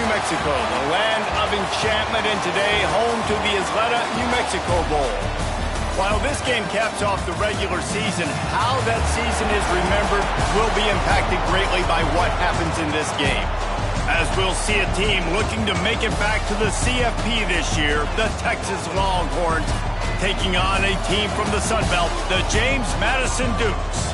New Mexico, the land of enchantment, and today home to the Isleta, New Mexico Bowl. While this game caps off the regular season, how that season is remembered will be impacted greatly by what happens in this game. As we'll see a team looking to make it back to the CFB this year, the Texas Longhorns, taking on a team from the Sun Belt, the James Madison Dukes.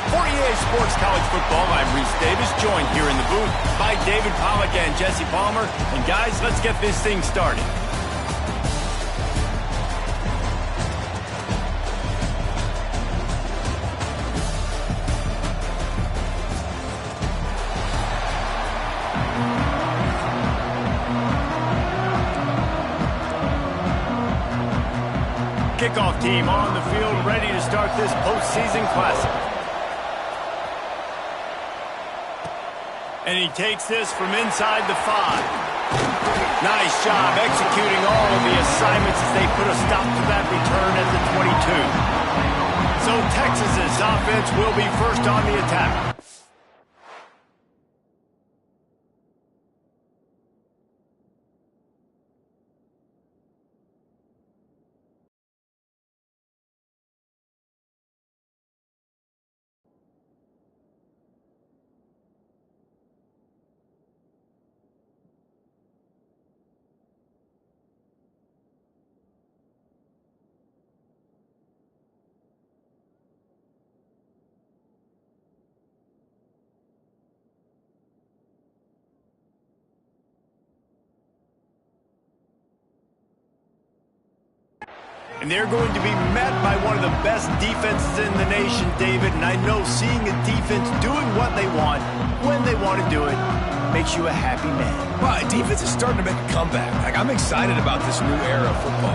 For EA Sports College Football, I'm Reese Davis, joined here in the booth by David Pollack and Jesse Palmer. And guys, let's get this thing started. Kickoff team on the field, ready to start this postseason classic. And he takes this from inside the 5. Nice job executing all of the assignments as they put a stop to that return at the 22. So Texas's offense will be first on the attack. And they're going to be met by one of the best defenses in the nation, David. And I know seeing a defense doing what they want, when they want to do it, makes you a happy man. Well, defense is starting to make a comeback. I'm excited about this new era of football.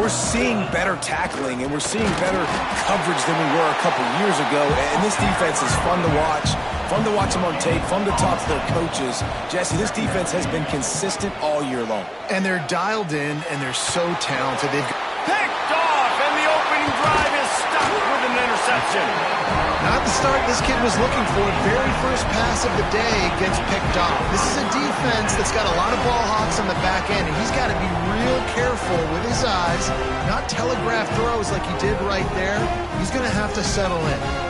We're seeing better tackling, and we're seeing better coverage than we were a couple years ago. And this defense is fun to watch. Fun to watch them on tape, fun to talk to their coaches. Jesse, this defense has been consistent all year long. And they're dialed in, and they're so talented. They've got picked off, and the opening drive is stopped with an interception. not the start this kid was looking for. Very first pass of the day gets picked off. This is a defense that's got a lot of ball hawks on the back end, and he's got to be real careful with his eyes, not telegraph throws like he did right there. He's going to have to settle in.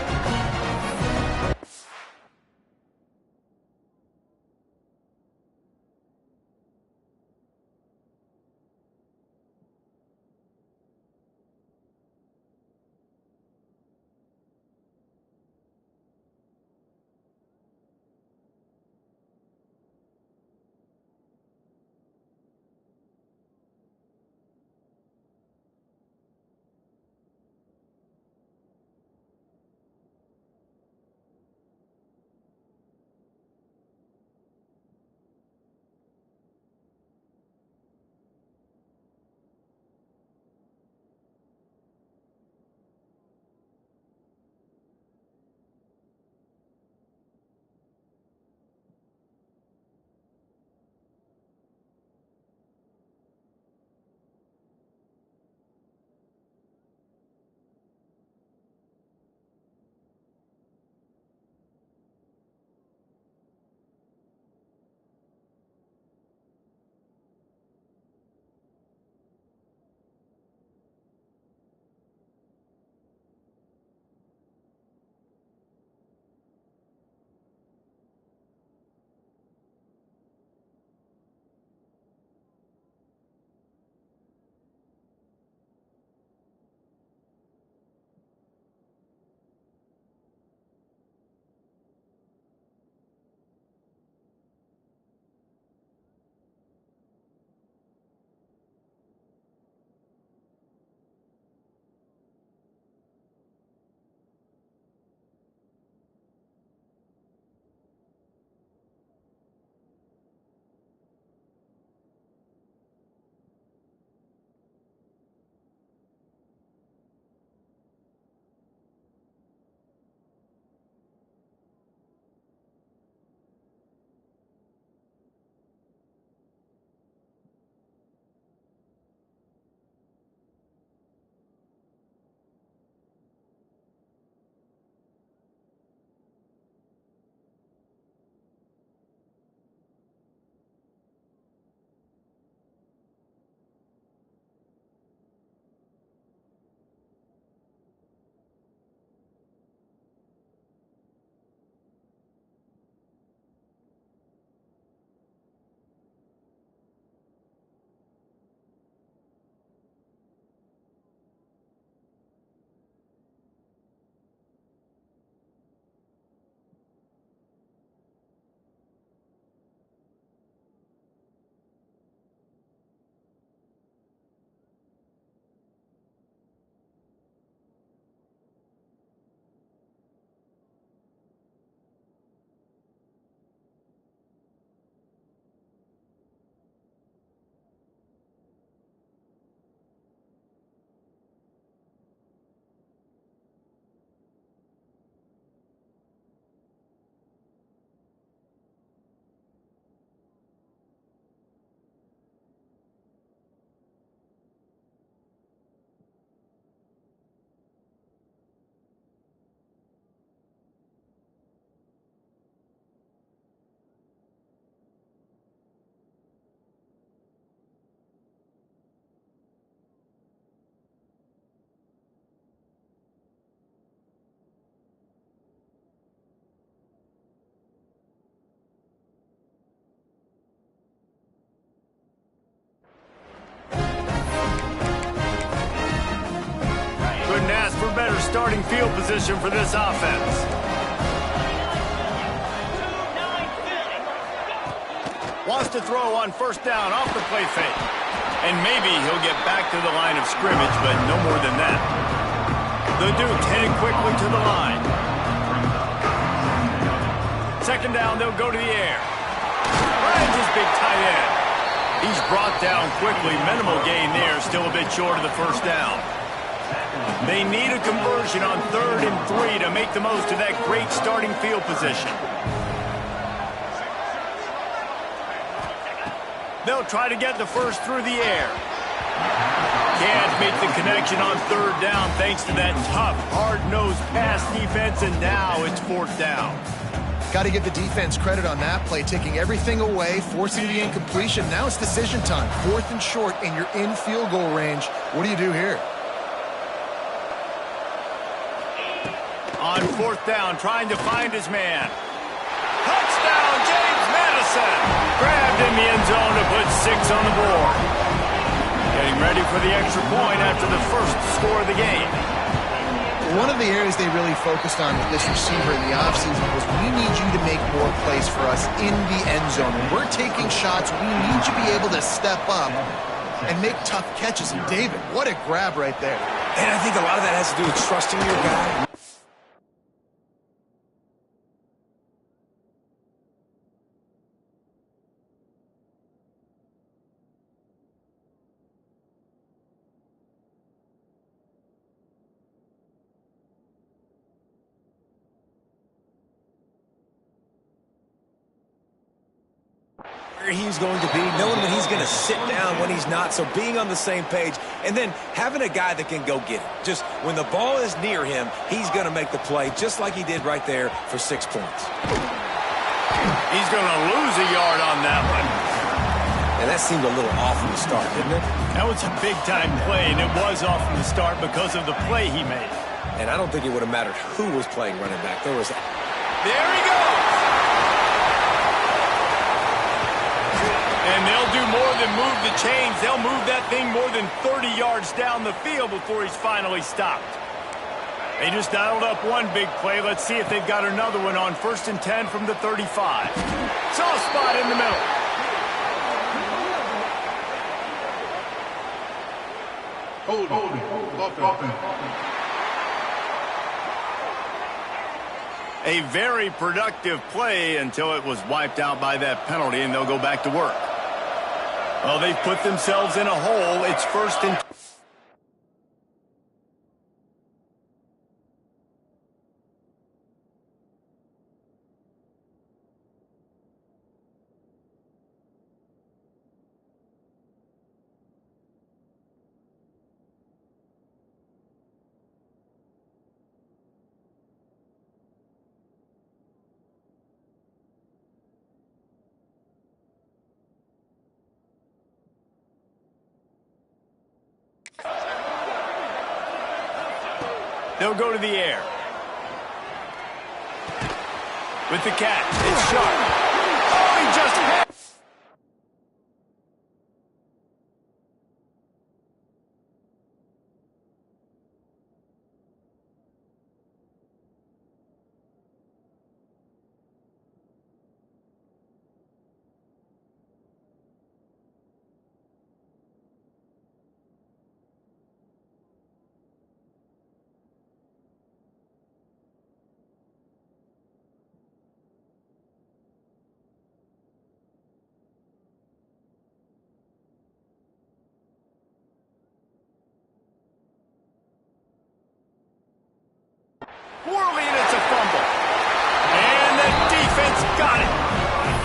couldn't ask for better starting field position for this offense. Wants to throw on first down off the play fake. And maybe he'll get back to the line of scrimmage, but no more than that. The Dukes headed quickly to the line. Second down, they'll go to the air. Finds his big tight end. He's brought down quickly. Minimal gain there, still a bit short of the first down. They need a conversion on 3rd and 3 to make the most of that great starting field position. They'll try to get the first through the air. Can't make the connection on 3rd down thanks to that tough, hard-nosed pass defense, and now it's 4th down. Got to give the defense credit on that play, taking everything away, forcing the incompletion. Now it's decision time. 4th and short, and you're in field goal range. What do you do here? On 4th down, trying to find his man. Touchdown, James Madison! Grabbed in the end zone to put 6 on the board. Getting ready for the extra point after the first score of the game. One of the areas they really focused on with this receiver in the offseason was we need you to make more plays for us in the end zone. When we're taking shots, we need you to be able to step up and make tough catches. And David, what a grab right there. And I think a lot of that has to do with trusting your guy. Where he's going to be, knowing when he's going to sit down, when he's not, so being on the same page, and then having a guy that can go get it. Just when the ball is near him, he's going to make the play, just like he did right there for 6 points. He's going to lose a yard on that one. And that seemed a little off from the start, didn't it? That was a big-time play, and it was off from the start because of the play he made. And I don't think it would have mattered who was playing running back. There he goes! And they'll do more than move the chains. They'll move that thing more than 30 yards down the field before he's finally stopped. They just dialed up one big play. Let's see if they've got another one on 1st and 10 from the 35. Soft spot in the middle. A very productive play until it was wiped out by that penalty, and they'll go back to work. Well, they've put themselves in a hole. It's 1st and 10. They'll go to the air. With the catch, it's sharp. Oh, he just had... Whirly, and it's a fumble. And the defense got it.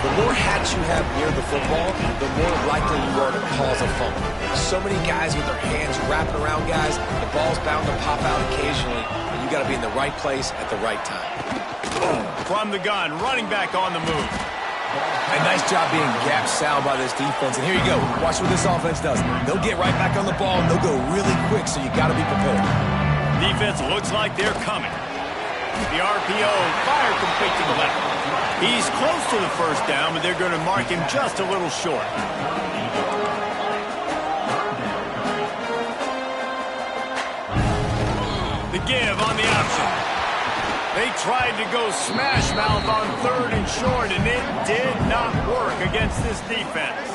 The more hats you have near the football, the more likely you are to cause a fumble. So many guys with their hands wrapping around guys, the ball's bound to pop out occasionally, and you got to be in the right place at the right time. From the gun, running back on the move. A nice job being gap sound by this defense. And here you go. Watch what this offense does. They'll get right back on the ball, and they'll go really quick, so you got to be prepared. Defense looks like they're coming. The RPO, fire complete to the left. He's close to the first down, but they're going to mark him just a little short. The give on the option. They tried to go smash mouth on 3rd and short, and it did not work against this defense.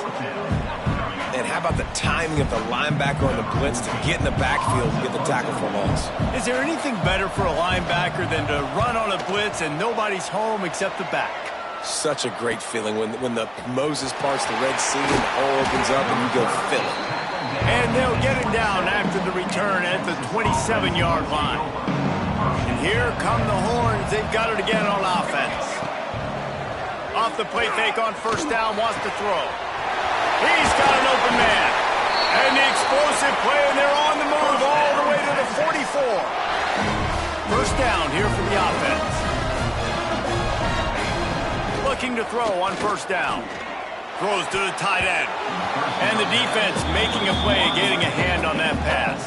And how about the timing of the linebacker on the blitz to get in the backfield and get the tackle for loss? Is there anything better for a linebacker than to run on a blitz and nobody's home except the back? Such a great feeling when the Moses parts the Red Sea and the hole opens up and you go fill it. And they'll get him down after the return at the 27-yard line. And here come the horns. They've got it again on offense. Off the play fake on 1st down, wants to throw. He's got an open man. And the explosive play, and they're on the move all the way to the 44. 1st down here for the offense. Looking to throw on 1st down. Throws to the tight end. And the defense making a play, getting a hand on that pass.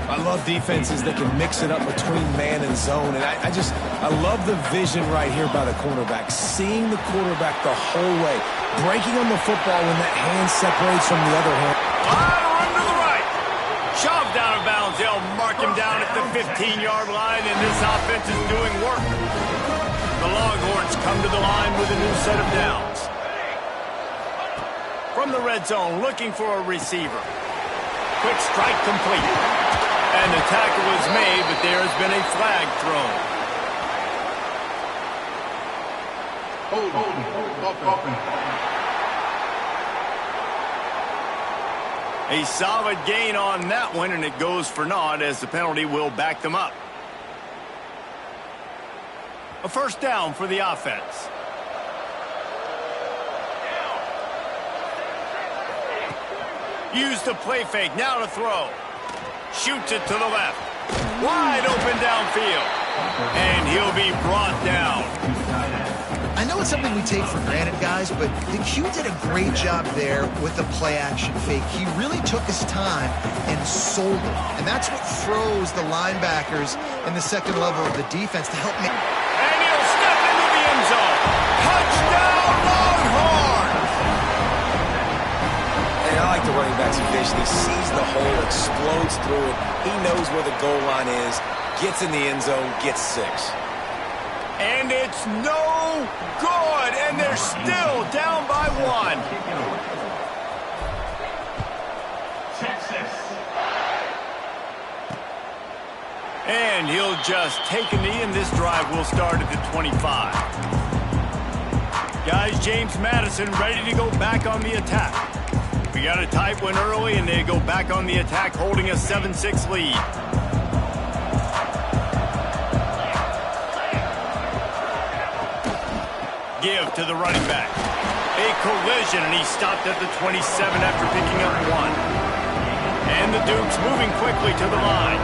I love defenses that can mix it up between man and zone. And I love the vision right here by the cornerback. Seeing the quarterback the whole way. Breaking on the football when that hand separates from the other hand. Run to the right. Shoved out of bounds. They'll mark him down at the 15-yard line, and this offense is doing work. The Longhorns come to the line with a new set of downs. From the red zone, looking for a receiver. Quick strike complete. And the tackle is made, but there has been a flag thrown. A solid gain on that one, and it goes for naught as the penalty will back them up. A 1st down for the offense. Use the play fake, now to throw. Shoots it to the left. Wide open downfield. And he'll be brought down. I know it's something we take for granted, guys, but the Q did a great job there with the play-action fake. He really took his time and sold it. And that's what froze the linebackers in the second level of the defense to help make... And he'll step into the end zone. Touchdown, Longhorns! And I like the running back's vision. He sees the hole, explodes through it. He knows where the goal line is, gets in the end zone, gets 6. And it's no good, and they're still down by 1. And he'll just take a knee, and this drive will start at the 25. Guys, James Madison ready to go back on the attack. We got a tight one early, and they go back on the attack, holding a 7-6 lead. Give to the running back. A collision, and he stopped at the 27 after picking up 1. And the Dukes moving quickly to the line.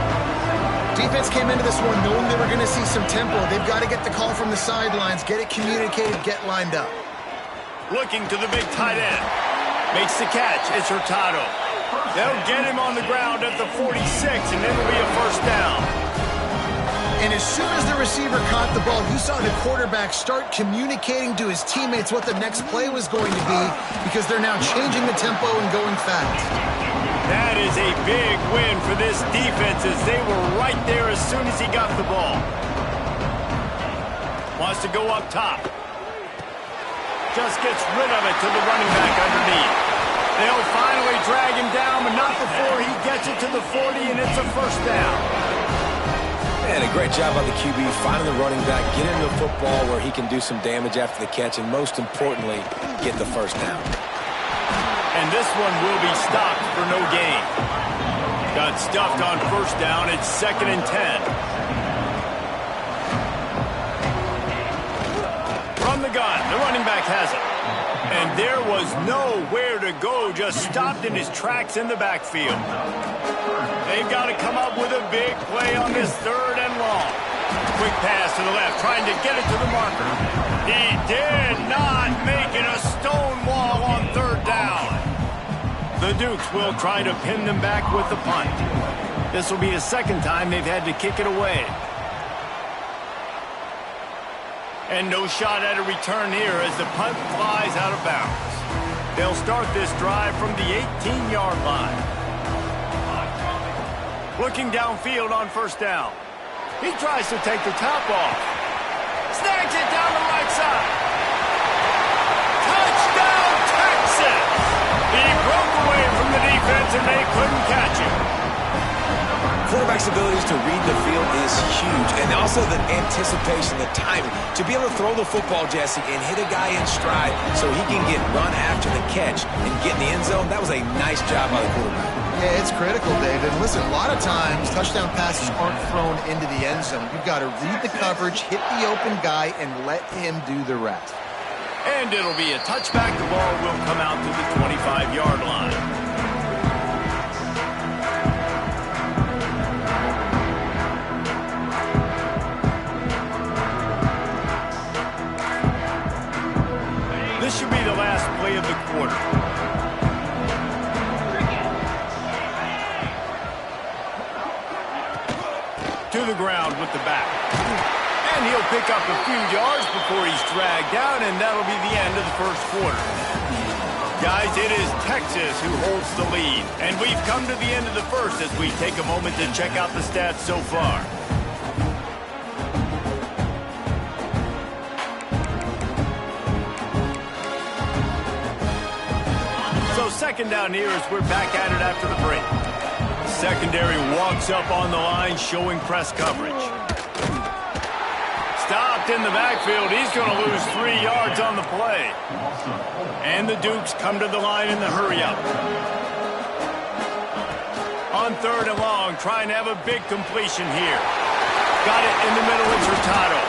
Defense came into this one knowing they were going to see some tempo. They've got to get the call from the sidelines, get it communicated, get lined up. Looking to the big tight end. Makes the catch. It's Hurtado. They'll get him on the ground at the 46, and it'll be a 1st down. And as soon as the receiver caught the ball, you saw the quarterback start communicating to his teammates what the next play was going to be because they're now changing the tempo and going fast. That is a big win for this defense as they were right there as soon as he got the ball. Wants to go up top. Just gets rid of it to the running back underneath. They'll finally drag him down, but not before he gets it to the 40, and it's a 1st down. And a great job by the QB finding the running back, get him the football where he can do some damage after the catch, and most importantly, get the 1st down. And this one will be stopped for no gain. Got stuffed on 1st down. It's 2nd and 10. From the gun, the running back has it. And there was nowhere to go, just stopped in his tracks in the backfield. They've got to come up with a big play on this 3rd and long. Quick pass to the left, trying to get it to the marker. He did not make it, a stone wall on 3rd down. The Dukes will try to pin them back with the punt. This will be the 2nd time they've had to kick it away. And no shot at a return here as the punt flies out of bounds. They'll start this drive from the 18-yard line. Looking downfield on first down. He tries to take the top off. Snags it down the right side. Touchdown, Texas! He broke away from the defense and they couldn't catch him. Quarterback's abilities to read the field is huge, and also the anticipation, the timing. To be able to throw the football, Jesse, and hit a guy in stride so he can get run after the catch and get in the end zone, that was a nice job by the quarterback. Yeah, it's critical, David. Listen, a lot of times touchdown passes aren't thrown into the end zone. You've got to read the coverage, hit the open guy, and let him do the rest. And it'll be a touchback. The ball will come out to the 25-yard line. This should be the last play of the quarter. To the ground with the back. And he'll pick up a few yards before he's dragged down, and that'll be the end of the first quarter. Guys, it is Texas who holds the lead. And we've come to the end of the first as we take a moment to check out the stats so far. Second down here as we're back at it after the break. Secondary walks up on the line, showing press coverage. Stopped in the backfield. He's going to lose 3 yards on the play. And the Dukes come to the line in the hurry-up. On third and long, trying to have a big completion here. Got it in the middle. It's Hurtado.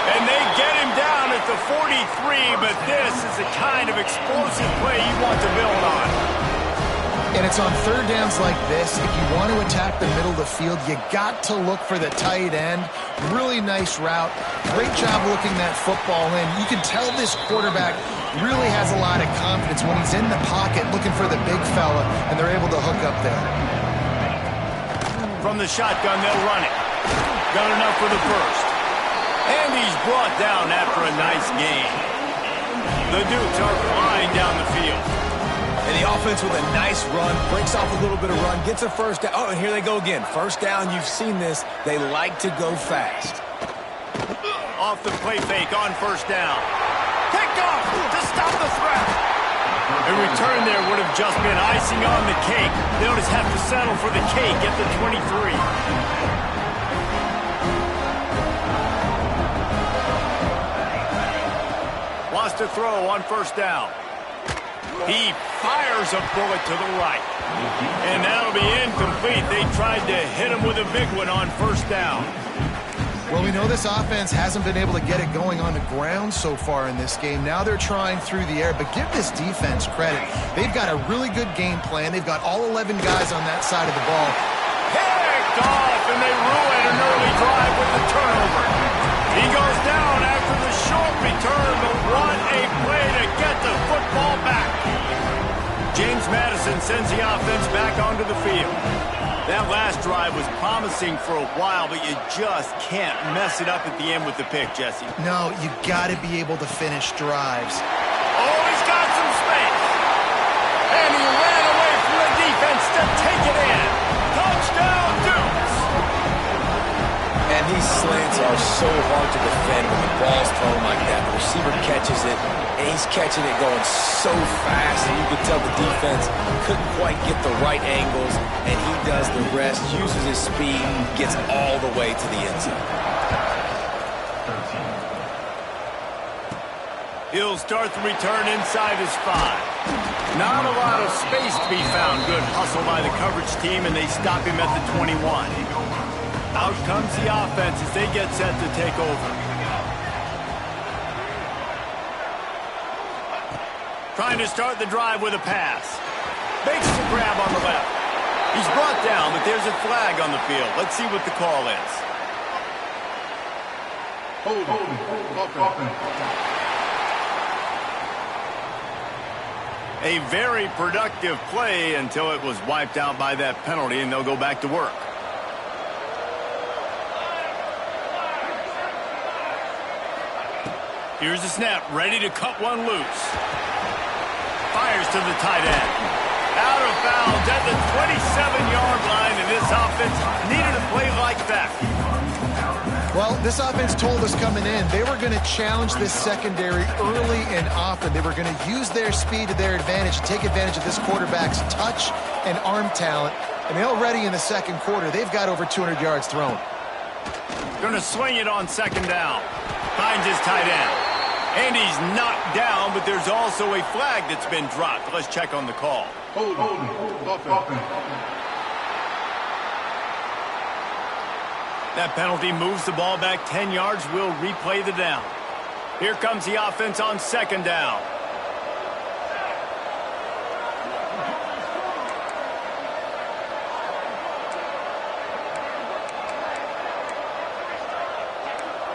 And they get him down at the 43, but this is the kind of explosive play you want to build on. And it's on third downs like this. If you want to attack the middle of the field, you got to look for the tight end. Really nice route. Great job looking that football in. You can tell this quarterback really has a lot of confidence when he's in the pocket looking for the big fella, and they're able to hook up there. From the shotgun, they'll run it. Got enough for the first. And he's brought down after a nice gain. The Dukes are flying down the field. And the offense with a nice run, breaks off a little bit of run, gets a first down. Oh, and here they go again. First down, you've seen this. They like to go fast. Off the play fake on first down. Picked off to stop the threat. A return there would have just been icing on the cake. They'll just have to settle for the cake at the 23. Wants to throw on first down. He fires a bullet to the right. And that'll be incomplete. They tried to hit him with a big one on first down. Well, we know this offense hasn't been able to get it going on the ground so far in this game. Now they're trying through the air, but give this defense credit. They've got a really good game plan. They've got all 11 guys on that side of the ball. Picked off, and they ruin an early drive with the turnover. He goes down after the short return, but what a play to get the football back. James Madison sends the offense back onto the field. That last drive was promising for a while, but you just can't mess it up at the end with the pick, Jesse. No, you got to be able to finish drives. Oh, he's got some space. And he ran away from the defense to take it in. Touchdown, Dukes. And these slants are so hard to defend when the ball's thrown like that. The receiver catches it, and he's catching it going so fast, and you can tell the defense couldn't quite get the right angles, and he does the rest, uses his speed, gets all the way to the end zone. He'll start the return inside his 5. Not a lot of space to be found. Good hustle by the coverage team, and they stop him at the 21. Out comes the offense as they get set to take over. Trying to start the drive with a pass. Makes the grab on the left. He's brought down, but there's a flag on the field. Let's see what the call is. A very productive play until it was wiped out by that penalty, and they'll go back to work. Here's the snap, ready to cut one loose. Fires to the tight end. Out of bounds at the 27-yard line, and this offense This offense told us coming in they were going to challenge this secondary early and often. They were going to use their speed to their advantage and take advantage of this quarterback's touch and arm talent. And already in the second quarter, they've got over 200 yards thrown. Going to swing it on second down. Finds his tight end. And he's knocked down, but there's also a flag that's been dropped. Let's check on the call. Hold. That penalty moves the ball back 10 yards. We'll replay the down. Here comes the offense on second down.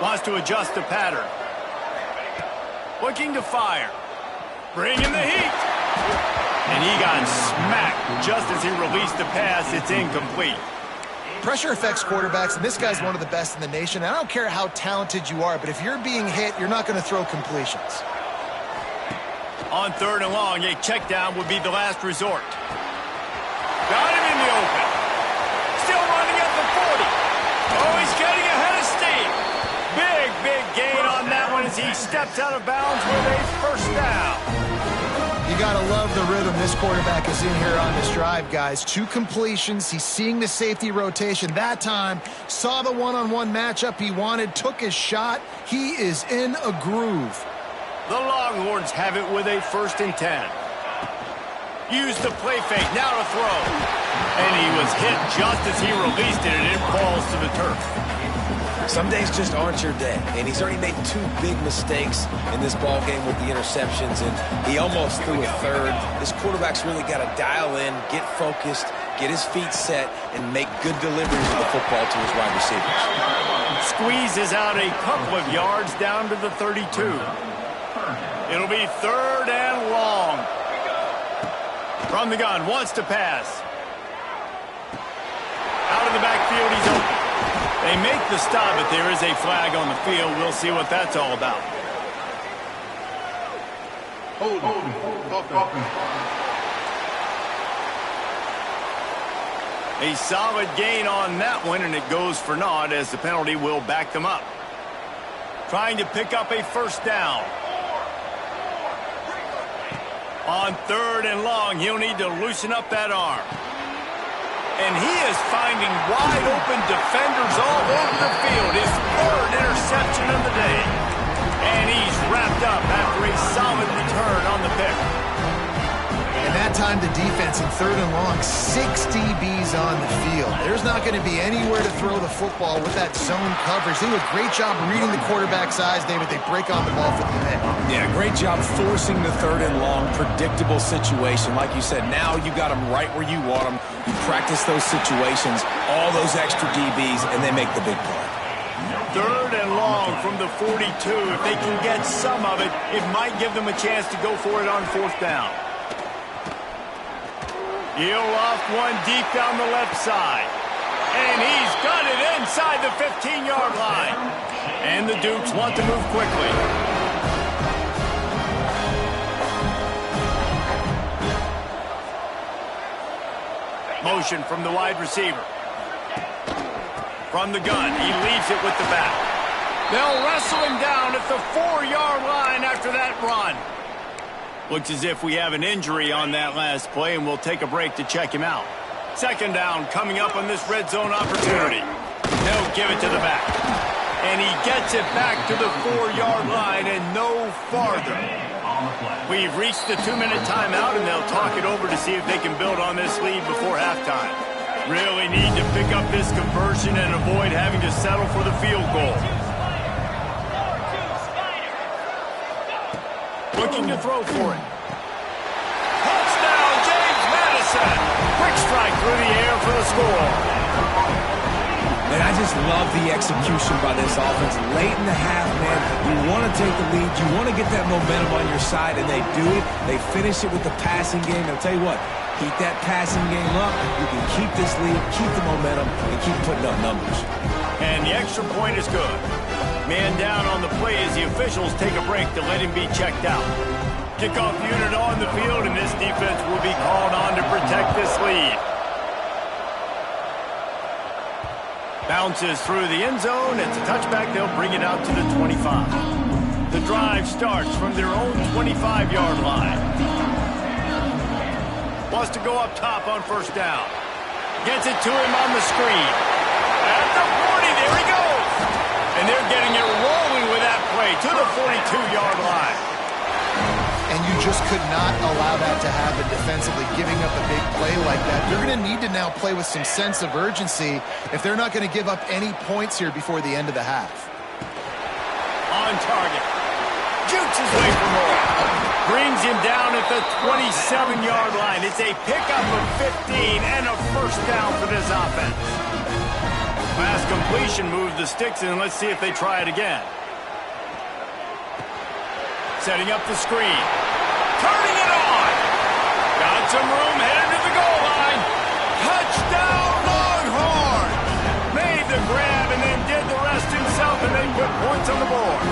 Wants to adjust the pattern. Looking to fire. Bringing the heat. And he got smacked just as he released the pass. It's incomplete. Pressure affects quarterbacks, and this guy's one of the best in the nation. I don't care how talented you are, but if you're being hit, you're not going to throw completions. On third and long, a check down would be the last resort. Got him in the open. Still running at the 40. Oh, he's getting ahead of steam. Big gain on that one as he steps out of bounds with a first down. You got to love the rhythm this quarterback is in here on this drive, guys. 2 completions. He's seeing the safety rotation. That time, saw the one-on-one matchup he wanted, took his shot. He is in a groove. The Longhorns have it with a 1st and 10. Use the play fake, now to throw. And he was hit just as he released it, and it falls to the turf. Some days just aren't your day, and he's already made 2 big mistakes in this ball game with the interceptions, and he almost threw a third. This quarterback's really got to dial in, get focused, get his feet set, and make good deliveries of the football to his wide receivers. Squeezes out a couple of yards down to the 32. It'll be 3rd and long. From the gun, wants to pass. Out of the backfield, he's open. They make the stop, but there is a flag on the field. We'll see what that's all about. Hold. A solid gain on that one, and it goes for naught as the penalty will back them up. Trying to pick up a first down. On 3rd and long, he'll need to loosen up that arm. And he is finding wide-open defenders all over the field. His 3rd interception of the day. And he's wrapped up after a solid return on the pick. And that time the defense in 3rd and long, 6 DBs on the field. There's not going to be anywhere to throw the football with that zone coverage. They do a great job reading the quarterback's eyes, David. They break on the ball for the hit. Yeah, great job forcing the 3rd and long, predictable situation. Like you said, now you got them right where you want them. You practice those situations, all those extra DBs, and they make the big play. 3rd and long from the 42. If they can get some of it, it might give them a chance to go for it on 4th down. He'll loft one deep down the left side. And he's got it inside the 15-yard line. And the Dukes want to move quickly. Motion from the wide receiver. From the gun, he leaves it with the back. They'll wrestle him down at the 4-yard line after that run. Looks as if we have an injury on that last play, and we'll take a break to check him out. 2nd down coming up on this red zone opportunity. They'll give it to the back. And he gets it back to the 4-yard line and no farther. We've reached the 2-minute timeout, and they'll talk it over to see if they can build on this lead before halftime. Really need to pick up this conversion and avoid having to settle for the field goal. Looking to throw for it. Touchdown, James Madison. Quick strike through the air for the score. And I just love the execution by this offense. Late in the half, man, you want to take the lead. You want to get that momentum on your side, and they do it. They finish it with the passing game. I'll tell you what, keep that passing game up. You can keep this lead, keep the momentum, and keep putting up numbers. And the extra point is good. Man down on the play as the officials take a break to let him be checked out. Kickoff unit on the field, and this defense will be called on to protect this lead. Bounces through the end zone. It's a touchback. They'll bring it out to the 25. The drive starts from their own 25-yard line. Wants to go up top on first down. Gets it to him on the screen. At the 40, there he goes. And they're getting it rolling with that play to the 42-yard line. And you just could not allow that to happen defensively, giving up a big play like that. They're going to need to now play with some sense of urgency if they're not going to give up any points here before the end of the half. On target. Jukes his way for more. Brings him down at the 27-yard line. It's a pickup of 15 and a first down for this offense. Pass completion moves the sticks in. Let's see if they try it again. Setting up the screen. Turning it on. Got some room, headed to the goal line. Touchdown, Longhorn. Made the grab and then did the rest himself, and they put points on the board.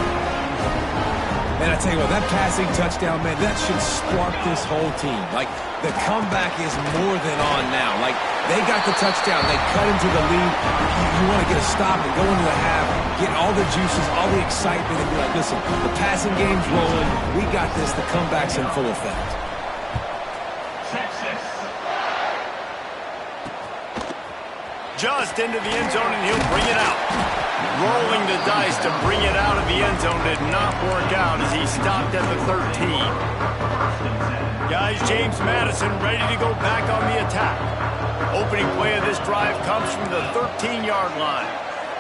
Man, I tell you what, that passing touchdown, man, that should spark this whole team. Like, the comeback is more than on now. Like, they got the touchdown. They cut into the lead. You want to get a stop and go into the half, get all the juices, all the excitement, and be like, listen, the passing game's rolling. We got this. The comeback's in full effect. Just into the end zone, and he'll bring it out. Rolling the dice to bring it out of the end zone did not work out as he stopped at the 13. Guys, James Madison ready to go back on the attack. Opening play of this drive comes from the 13-yard line.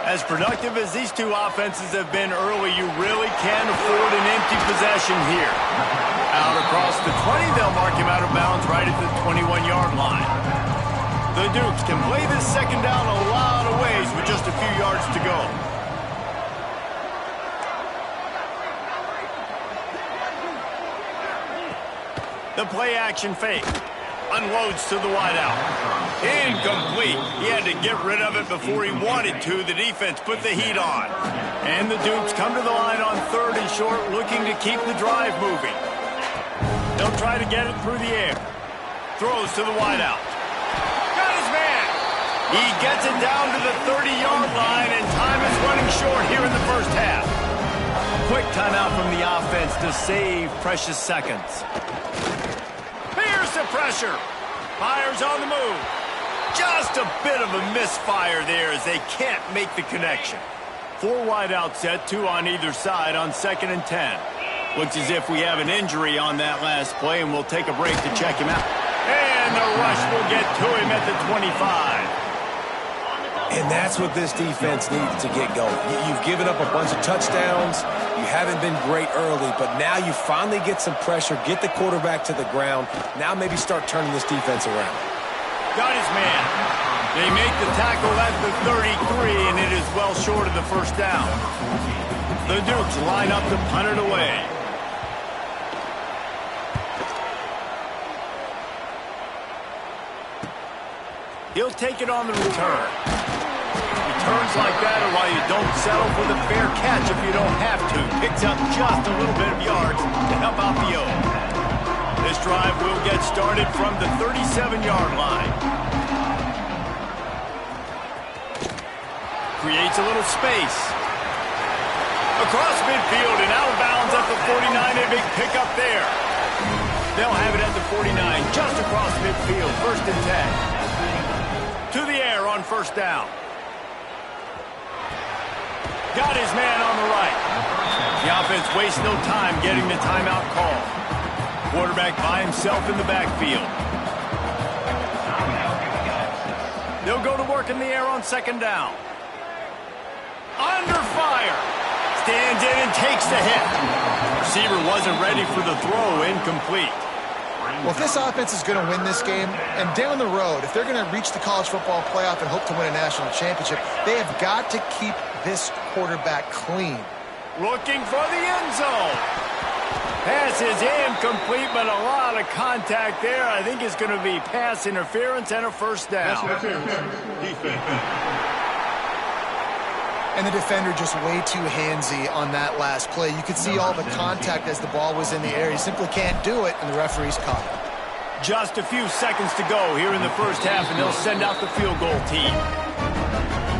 As productive as these two offenses have been early, you really can't afford an empty possession here. Out across the 20, they'll mark him out of bounds right at the 21-yard line. The Dukes can play this second down a lot of ways with just a few yards to go. The play action fake. Unloads to the wideout. Incomplete. He had to get rid of it before he wanted to. The defense put the heat on. And the Dukes come to the line on 3rd and short, looking to keep the drive moving. They'll try to get it through the air. Throws to the wideout. Got his man. He gets it down to the 30-yard line, and time is running short here in the first half. Quick timeout from the offense to save precious seconds. Here's the pressure. Fires on the move. Just a bit of a misfire there as they can't make the connection. 4 wide out set, 2 on either side on 2nd and 10. Looks as if we have an injury on that last play, and we'll take a break to check him out. And the rush will get to him at the 25. And that's what this defense needs to get going. You've given up a bunch of touchdowns. You haven't been great early, but now you finally get some pressure, get the quarterback to the ground. Now maybe start turning this defense around. Got his man. They make the tackle at the 33, and it is well short of the first down. The Dukes line up to punt it away. He'll take it on the return. Returns like that are why you don't settle for the fair catch if you don't have to. Picks up just a little bit of yards to help out the O. This drive will get started from the 37-yard line. Creates a little space. Across midfield and out of bounds at the 49. A big pickup there. They'll have it at the 49, just across midfield, 1st and 10. To the air on first down. Got his man on the right. The offense wastes no time getting the timeout call. Quarterback by himself in the backfield. They'll go to work in the air on 2nd down. Under fire. Stands in and takes the hit. Receiver wasn't ready for the throw. Incomplete. Well, if this offense is going to win this game, and down the road, if they're going to reach the college football playoff and hope to win a national championship, they have got to keep this quarterback clean. Looking for the end zone. Pass is incomplete, but a lot of contact there. I think it's going to be pass interference and a first down. And the defender just way too handsy on that last play. You could see all the contact as the ball was in the air. He simply can't do it, and the referee's caught it. Just a few seconds to go here in the first half, and they'll send out the field goal team.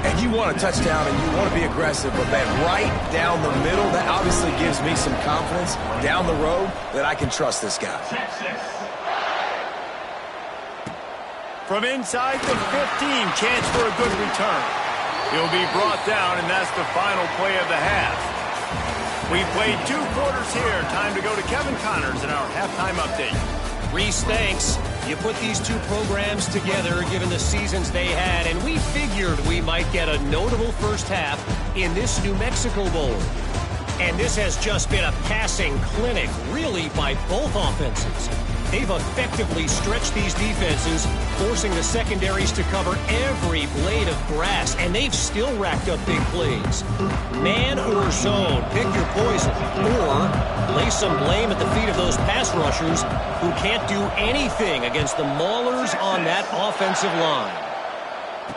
And Like, you want a touchdown and you want to be aggressive, but man, right down the middle, that obviously gives me some confidence down the road that I can trust this guy. From inside the 15, chance for a good return. He'll be brought down, and that's the final play of the half. We've played 2 quarters here. Time to go to Kevin Connors in our halftime update. Reese, thanks. You put these 2 programs together given the seasons they had, and we figured we might get a notable first half in this New Mexico Bowl. And this has just been a passing clinic, really, by both offenses. They've effectively stretched these defenses, forcing the secondaries to cover every blade of grass, and they've still racked up big plays. Man or zone, pick your poison, or lay some blame at the feet of those pass rushers who can't do anything against the maulers on that offensive line.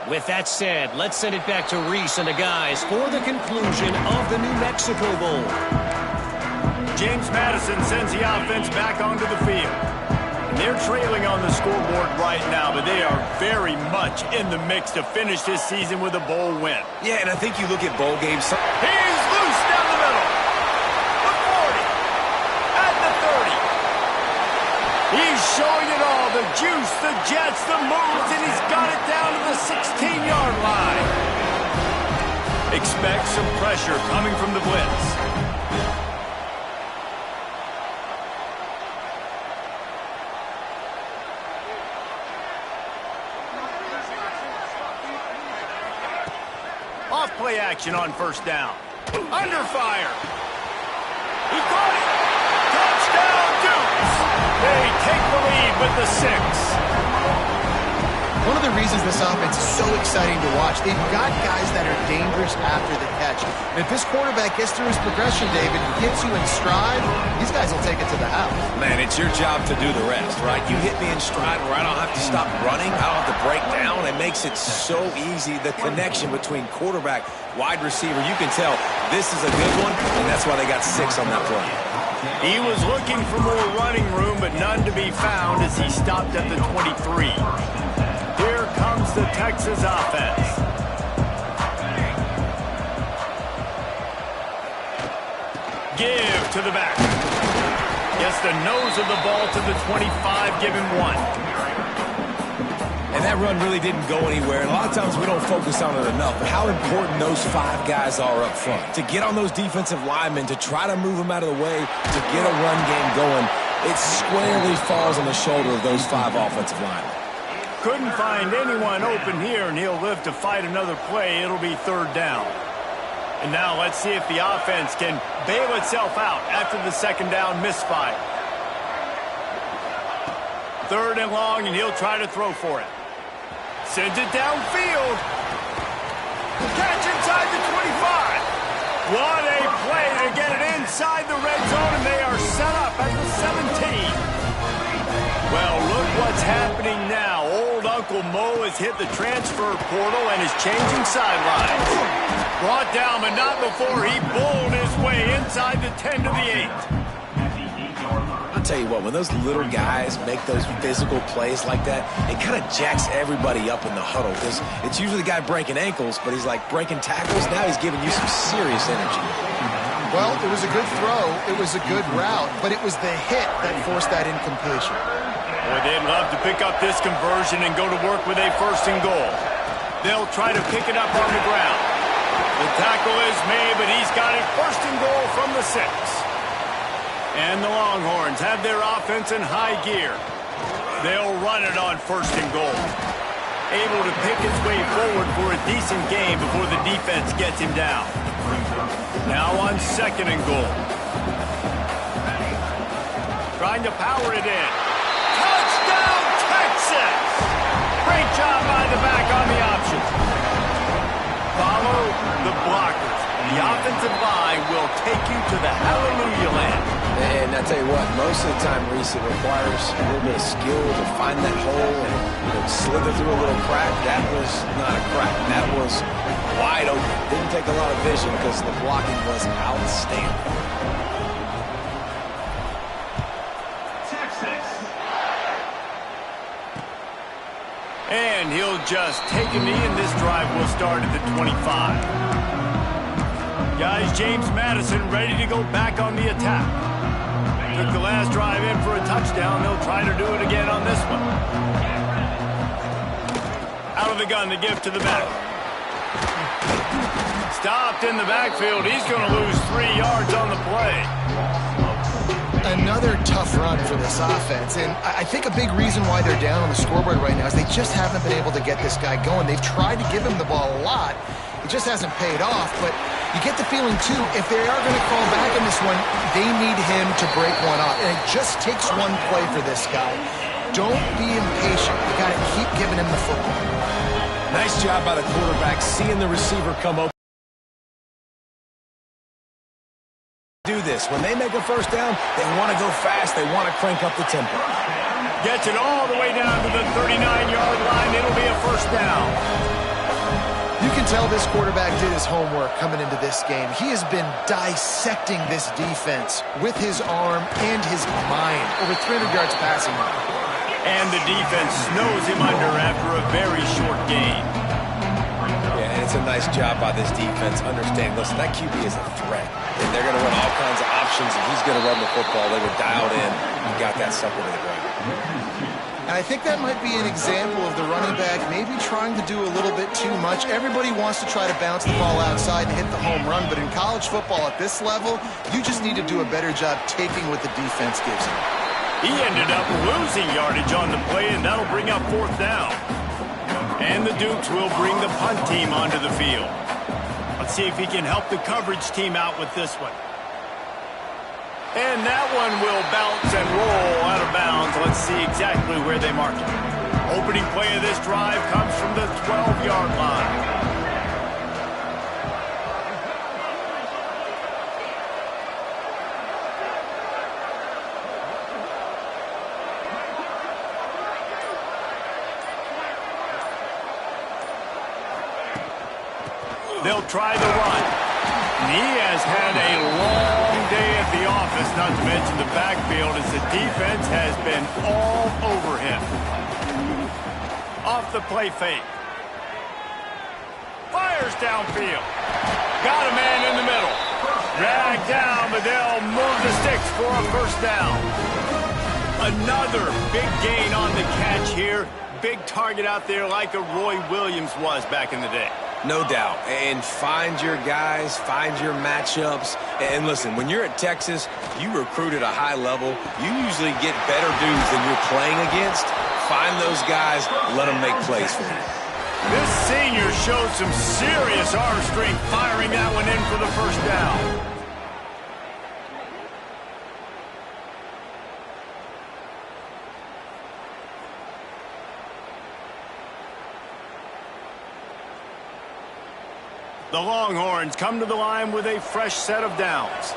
With that said, let's send it back to Reese and the guys for the conclusion of the New Mexico Bowl. James Madison sends the offense back onto the field. And they're trailing on the scoreboard right now, but they are very much in the mix to finish this season with a bowl win. Yeah, and I think you look at bowl games. He's loose down the middle. The 40. At the 30. He's showing it all. The juice, the jets, the moves, and he's got it down to the 16-yard line. Expect some pressure coming from the blitz. Off-play action on first down. Under fire. He caught it. Touchdown, Dukes. They take the lead with the 6. One of the reasons this offense is so exciting to watch, they've got guys that are dangerous after the catch. And if this quarterback gets through his progression, David, and gets you in stride, these guys will take it to the house. Man, it's your job to do the rest, right? You hit me in stride where I don't have to stop running. I don't have to break down. It makes it so easy. The connection between quarterback, wide receiver, you can tell this is a good one, and that's why they got 6 on that play. He was looking for more running room, but none to be found as he stopped at the 23. Here comes the Texas offense. Give to the back. Gets the nose of the ball to the 25, give him 1. And that run really didn't go anywhere. And a lot of times we don't focus on it enough. But how important those 5 guys are up front. To get on those defensive linemen, to try to move them out of the way, to get a run game going, it squarely falls on the shoulder of those 5 offensive linemen. Couldn't find anyone open here, and he'll live to fight another play. It'll be 3rd down. And now let's see if the offense can bail itself out after the 2nd down misfire. 3rd and long, and he'll try to throw for it. Sends it downfield. Catch inside the 25. What a play to get it inside the red zone, and they are set up at the 17. Well, look what's happening now. Old Uncle Mo has hit the transfer portal and is changing sidelines. Brought down, but not before he bowled his way inside the 10 to the 8. I'll tell you what, when those little guys make those physical plays like that, it kind of jacks everybody up in the huddle because it's usually the guy breaking ankles, but he's like breaking tackles. Now he's giving you some serious energy. Well, it was a good throw. It was a good route, but it was the hit that forced that incompletion. Boy, they'd love to pick up this conversion and go to work with a 1st and goal. They'll try to pick it up on the ground. The tackle is made, but he's got it 1st and goal from the 6. And the Longhorns have their offense in high gear. They'll run it on 1st and goal. Able to pick his way forward for a decent game before the defense gets him down. Now on 2nd and goal. Trying to power it in. Touchdown, Texas! Great job by the back on the option. Follow the blockers. The offensive line will take you to the hallelujah land. And I tell you what, most of the time, Reese, it requires a little bit of skill to find that hole and slither through a little crack. That was not a crack. That was wide open. Didn't take a lot of vision because the blocking was outstanding. And he'll just take a knee, and this drive will start at the 25. Guys, James Madison ready to go back on the attack. Took the last drive in for a touchdown. They'll try to do it again on this one. Out of the gun, the give to the back. Stopped in the backfield. He's going to lose 3 yards on the play. Another tough run for this offense, and I think a big reason why they're down on the scoreboard right now is they just haven't been able to get this guy going. They've tried to give him the ball a lot. It just hasn't paid off, but you get the feeling, too, if they are going to call back in this one, they need him to break one off, and it just takes one play for this guy. Don't be impatient. You got to keep giving him the football. Nice job by the quarterback, seeing the receiver come open. Do this. When they make a first down, they want to go fast. They want to crank up the tempo. Gets it all the way down to the 39-yard line. It'll be a first down. You can tell this quarterback did his homework coming into this game. He has been dissecting this defense with his arm and his mind. Over 300 yards passing. And the defense snows him under after a very short game. Yeah, and it's a nice job by this defense. Understanding, listen, that QB is a threat. And they're going to run all kinds of options, and he's going to run the football. They were dialed in and got that sucker to the ground. And I think that might be an example of the running back maybe trying to do a little bit too much. Everybody wants to try to bounce the ball outside and hit the home run, but in college football at this level, you just need to do a better job taking what the defense gives you. He ended up losing yardage on the play, and that'll bring up fourth down. And the Dukes will bring the punt team onto the field. Let's see if he can help the coverage team out with this one. And that one will bounce and roll out of bounds. Let's see exactly where they mark it. Opening play of this drive comes from the 12-yard line. They'll try the run. And he has had a long day at the office, not to mention the backfield, as the defense has been all over him. Off the play fake. Fires downfield. Got a man in the middle. Dragged down, but they'll move the sticks for a first down. Another big gain on the catch here. Big target out there like a Roy Williams was back in the day. No doubt. And find your guys, find your matchups. And listen, when you're at Texas, you recruit at a high level. You usually get better dudes than you're playing against. Find those guys, let them make plays for you. This senior showed some serious arm strength firing that one in for the first down. The Longhorns come to the line with a fresh set of downs.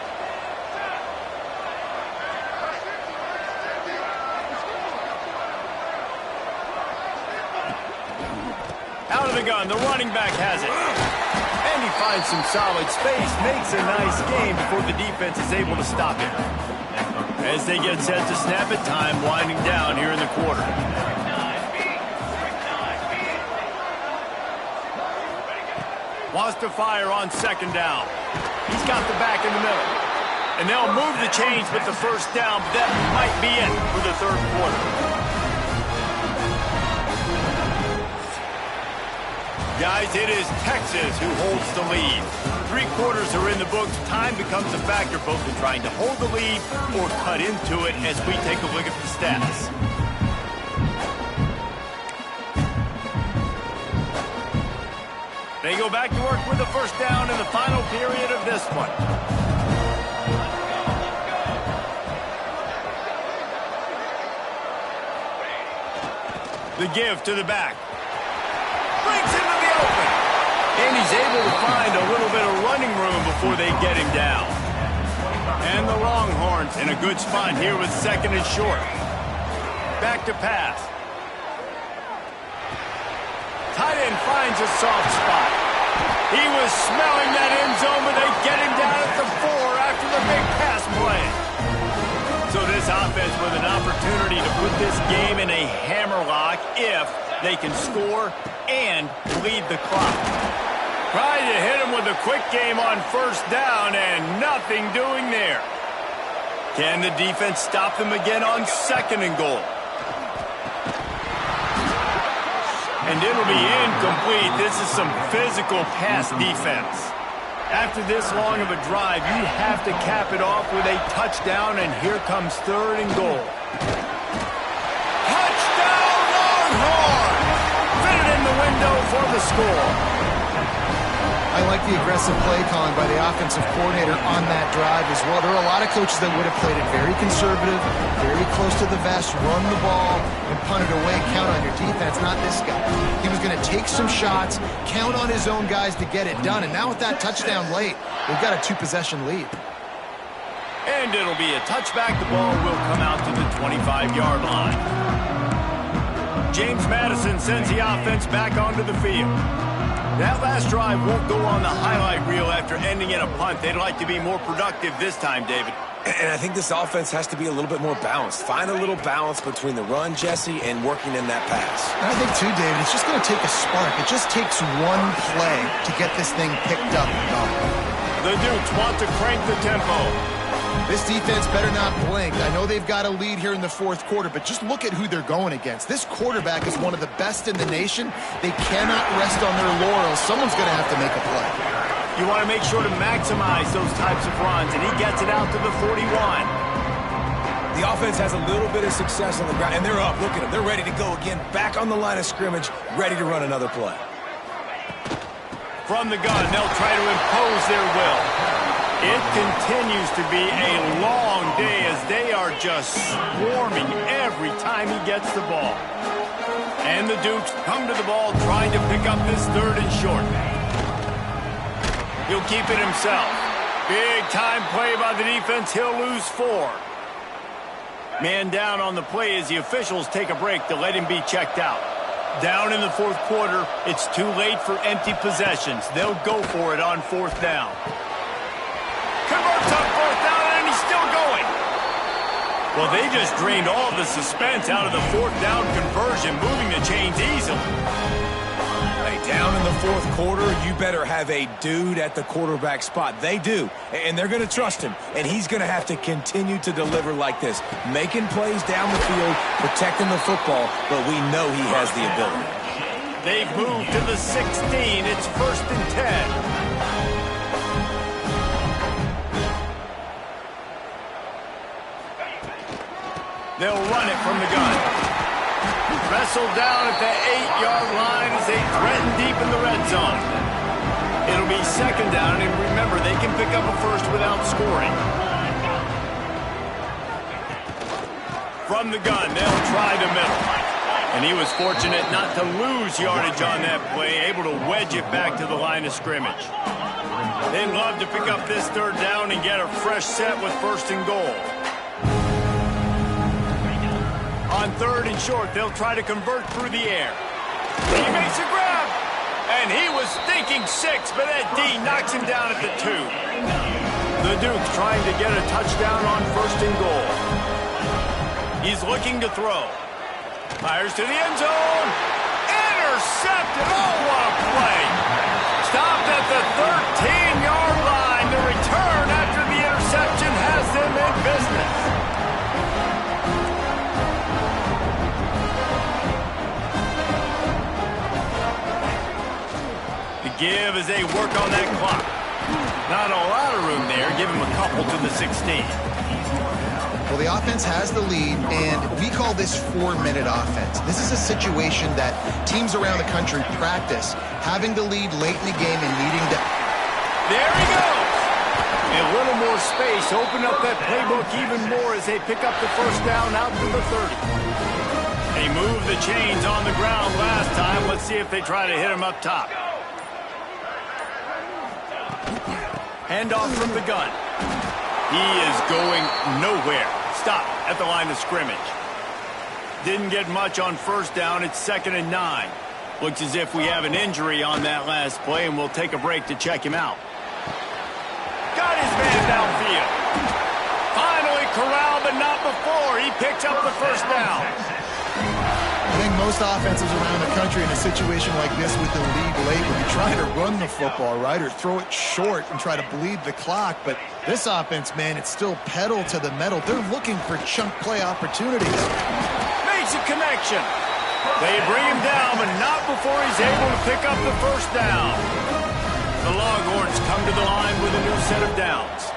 Out of the gun, the running back has it. And he finds some solid space, makes a nice game before the defense is able to stop him. As they get set to snap it, time winding down here in the quarter. Wants to fire on second down. He's got the back in the middle. And they'll move the chains with the first down, but that might be it for the third quarter. Guys, it is Texas who holds the lead. 3 quarters are in the books. Time becomes a factor both in trying to hold the lead or cut into it as we take a look at the stats. They go back to work with the first down in the final period of this one. The give to the back. Brings him to the open. And he's able to find a little bit of running room before they get him down. And the Longhorns in a good spot here with second and short. Back to pass. Tight end finds a soft spot. He was smelling that end zone, but they get him down at the 4 after the big pass play. So this offense with an opportunity to put this game in a hammerlock if they can score and bleed the clock. Trying to hit him with a quick game on first down and nothing doing there. Can the defense stop them again on second and goal? And it'll be incomplete. This is some physical pass defense. After this long of a drive, you have to cap it off with a touchdown, and here comes third and goal. Touchdown, Longhorns! Fit it in the window for the score. I like the aggressive play calling by the offensive coordinator on that drive as well. There are a lot of coaches that would have played it very conservative, very close to the vest, run the ball, and punt it away, count on your defense. Not this guy. He was going to take some shots, count on his own guys to get it done. And now with that touchdown late, they've got a 2-possession lead. And it'll be a touchback. The ball will come out to the 25-yard line. James Madison sends the offense back onto the field. That last drive won't go on the highlight reel after ending in a punt. They'd like to be more productive this time, David. And I think this offense has to be a little bit more balanced. Find a little balance between the run, Jesse, and working in that pass. And I think, too, David, it's just going to take a spark. It just takes one play to get this thing picked up and going. The Dukes want to crank the tempo. This defense better not blink. I know they've got a lead here in the fourth quarter, but just look at who they're going against. This quarterback is one of the best in the nation. They cannot rest on their laurels. Someone's going to have to make a play. You want to make sure to maximize those types of runs, and he gets it out to the 41. The offense has a little bit of success on the ground, and they're up. Look at them. They're ready to go again. Back on the line of scrimmage, ready to run another play. From the gun, they'll try to impose their will. It continues to be a long day as they are just swarming every time he gets the ball. And the Dukes come to the ball trying to pick up this third and short. He'll keep it himself. Big time play by the defense. He'll lose 4. Man down on the play as the officials take a break to let him be checked out. Down in the fourth quarter, it's too late for empty possessions. They'll go for it on fourth down. Converts on fourth down, and he's still going. Well, they just drained all the suspense out of the fourth down conversion, moving the chains easily. Hey, down in the fourth quarter, you better have a dude at the quarterback spot. They do, and they're going to trust him, and he's going to have to continue to deliver like this, making plays down the field, protecting the football, but we know he has the ability. They've moved to the 16. It's 1st and 10. They'll run it from the gun. Wrestled down at the 8-yard line as they threaten deep in the red zone. It'll be 2nd down, and remember, they can pick up a first without scoring. From the gun, they'll try the middle. And he was fortunate not to lose yardage on that play, able to wedge it back to the line of scrimmage. They'd love to pick up this 3rd down and get a fresh set with 1st and goal. On 3rd and short, they'll try to convert through the air. He makes a grab, and he was thinking 6, but that D knocks him down at the 2. The Dukes trying to get a touchdown on 1st and goal. He's looking to throw. Fires to the end zone. Intercepted. Oh, what a play. Stopped at the 13-yard line. The return after the interception has them in business. Give as they work on that clock. Not a lot of room there. Give him a couple to the 16. Well, the offense has the lead, and we call this 4-minute offense. This is a situation that teams around the country practice, having the lead late in the game and needing to... There he goes! A little more space. Open up that playbook even more as they pick up the 1st down out to the 30. They moved the chains on the ground last time. Let's see if they try to hit him up top. Handoff from the gun. He is going nowhere. Stop at the line of scrimmage. Didn't get much on 1st down. It's 2nd and 9. Looks as if we have an injury on that last play, and we'll take a break to check him out. Got his man downfield. Finally corralled, but not before. He picked up the first down. I think most offenses around the country in a situation like this with the lead late would be trying to run the football, right, or throw it short and try to bleed the clock. But this offense, man, it's still pedal to the metal. They're looking for chunk play opportunities. Makes a connection. They bring him down, but not before he's able to pick up the first down. The Longhorns come to the line with a new set of downs.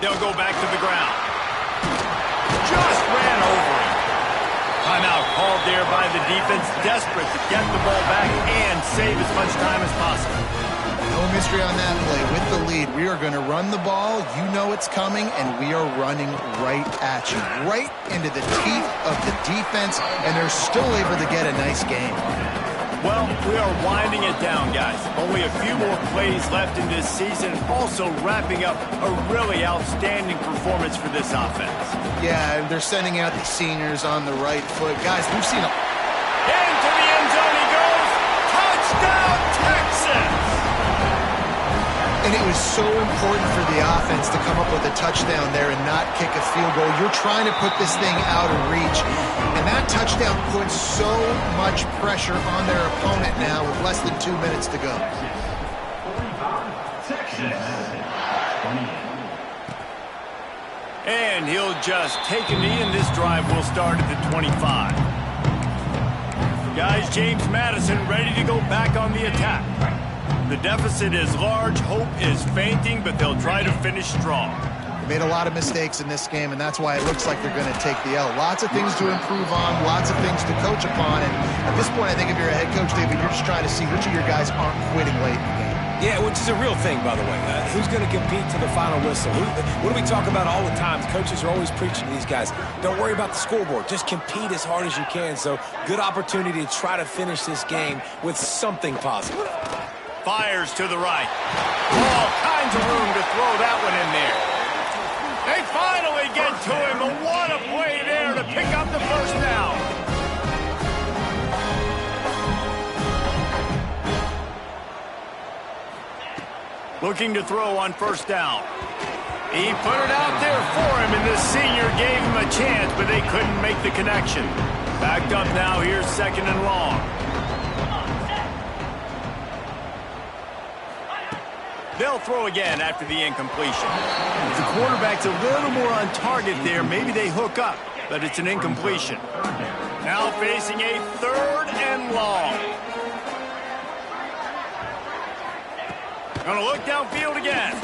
They'll go back to the ground. Just ran over him. Timeout called there by the defense, desperate to get the ball back and save as much time as possible. No mystery on that play. With the lead, we are going to run the ball. You know it's coming, and we are running right at you, right into the teeth of the defense, and they're still able to get a nice game. Well, we are winding it down, guys. Only a few more plays left in this season. Also wrapping up a really outstanding performance for this offense. Yeah, and they're sending out the seniors on the right foot. Guys, we've seen a... Into the end zone he goes. Touchdown, Texas! And it was so important for the offense to come up with a touchdown there and not kick a field goal. You're trying to put this thing out of reach. And that touchdown puts so much pressure on their opponent now with less than 2 minutes to go. And he'll just take a knee, and this drive will start at the 25. Guys, James Madison ready to go back on the attack. The deficit is large, hope is fainting, but they'll try to finish strong. They made a lot of mistakes in this game, and that's why it looks like they're going to take the L. Lots of things to improve on, lots of things to coach upon, and at this point, I think if you're a head coach, David, you're just trying to see which of your guys aren't quitting late in the game. Yeah, which is a real thing, by the way. Who's going to compete to the final whistle? What do we talk about all the time? Coaches are always preaching to these guys. Don't worry about the scoreboard. Just compete as hard as you can. So, good opportunity to try to finish this game with something positive. Fires to the right. All kinds of room to throw that one in there. They finally get to him, and what a play there to pick up the first down. Looking to throw on first down. He put it out there for him, and the senior gave him a chance, but they couldn't make the connection. Backed up now, here's second and long. They'll throw again after the incompletion. If the quarterback's a little more on target there, maybe they hook up, but it's an incompletion. Now facing a third and long. Gonna look downfield again.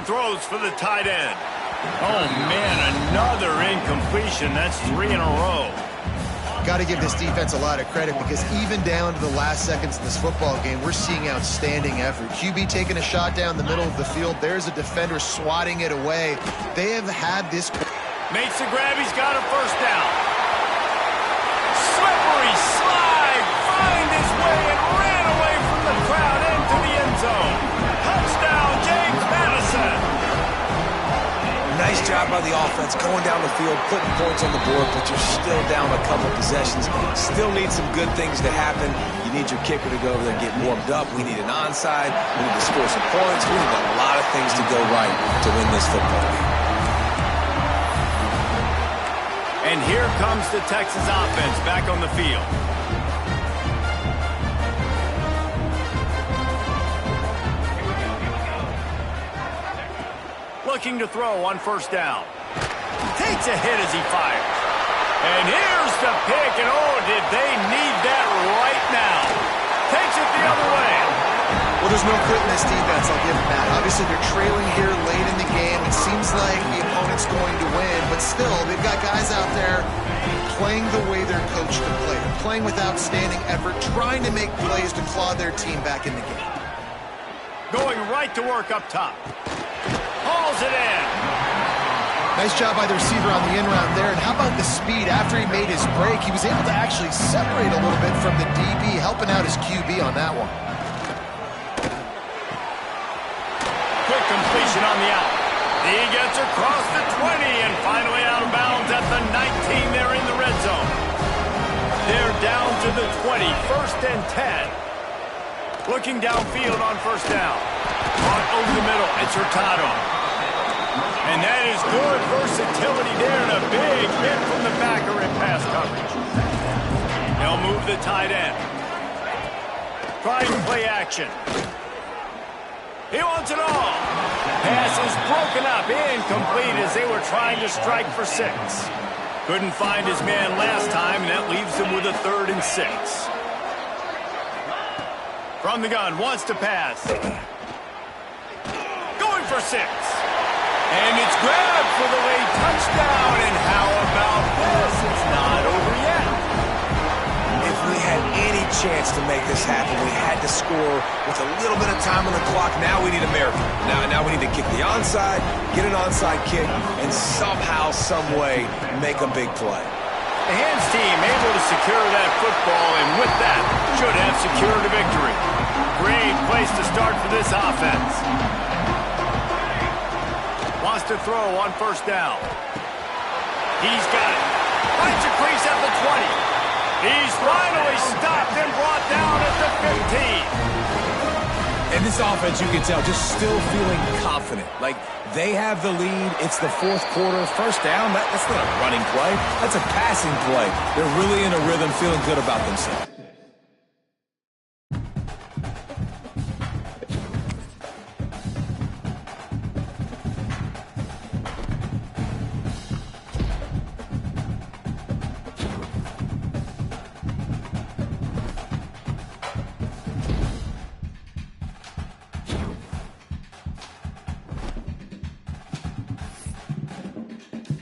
Throws for the tight end. Oh, man, another incompletion. That's 3 in a row. Got to give this defense a lot of credit because even down to the last seconds of this football game, we're seeing outstanding effort. QB taking a shot down the middle of the field. There's a defender swatting it away. They have had this... Makes the grab. He's got a first down. Slippery slide. Find his way and ran away from the crowd into the end zone. Touchdown, James Madison. Nice job by the offense going down the field, putting points on the board, but you're still down a couple possessions. Still need some good things to happen. You need your kicker to go over there and get warmed up. We need an onside. We need to score some points. We need a lot of things to go right to win this football game. And here comes the Texas offense back on the field. Looking to throw on first down. Takes a hit as he fires. And here's the pick, and oh, did they need that right now. Takes it the other way. Well, there's no quit in this defense, I'll give them that. Obviously, they're trailing here late in the game. It seems like the opponent's going to win, but still, they've got guys out there playing the way they're coached to play. They're playing with outstanding effort, trying to make plays to claw their team back in the game. Going right to work up top. Hauls it in. Nice job by the receiver on the in-route there. And how about the speed? After he made his break, he was able to actually separate a little bit from the DB, helping out his QB on that one. Quick completion on the out. He gets across the 20 and finally out of bounds at the 19. They're in the red zone. They're down to the 20, 1st and 10. Looking downfield on first down. Caught over the middle. It's Hurtado. And that is good versatility there and a big hit from the backer in pass coverage. They'll move the tight end. Trying play action. He wants it all. Pass is broken up, incomplete as they were trying to strike for 6. Couldn't find his man last time, and that leaves him with a 3rd and 6. From the gun, wants to pass. Going for 6. And it's grabbed for the late touchdown. And how about this? It's not over yet. If we had any chance to make this happen, we had to score with a little bit of time on the clock. Now we need a miracle. Now we need to kick the onside, get an onside kick, and somehow, some way, make a big play. The hands team able to secure that football, and with that, should have secured a victory. Great place to start for this offense. Wants to throw on first down. He's got it. Finds a crease at the 20. He's finally stopped and brought down at the 15. And this offense, you can tell, just still feeling confident. Like, they have the lead. It's the 4th quarter. First down, that's not a running play. That's a passing play. They're really in a rhythm, feeling good about themselves.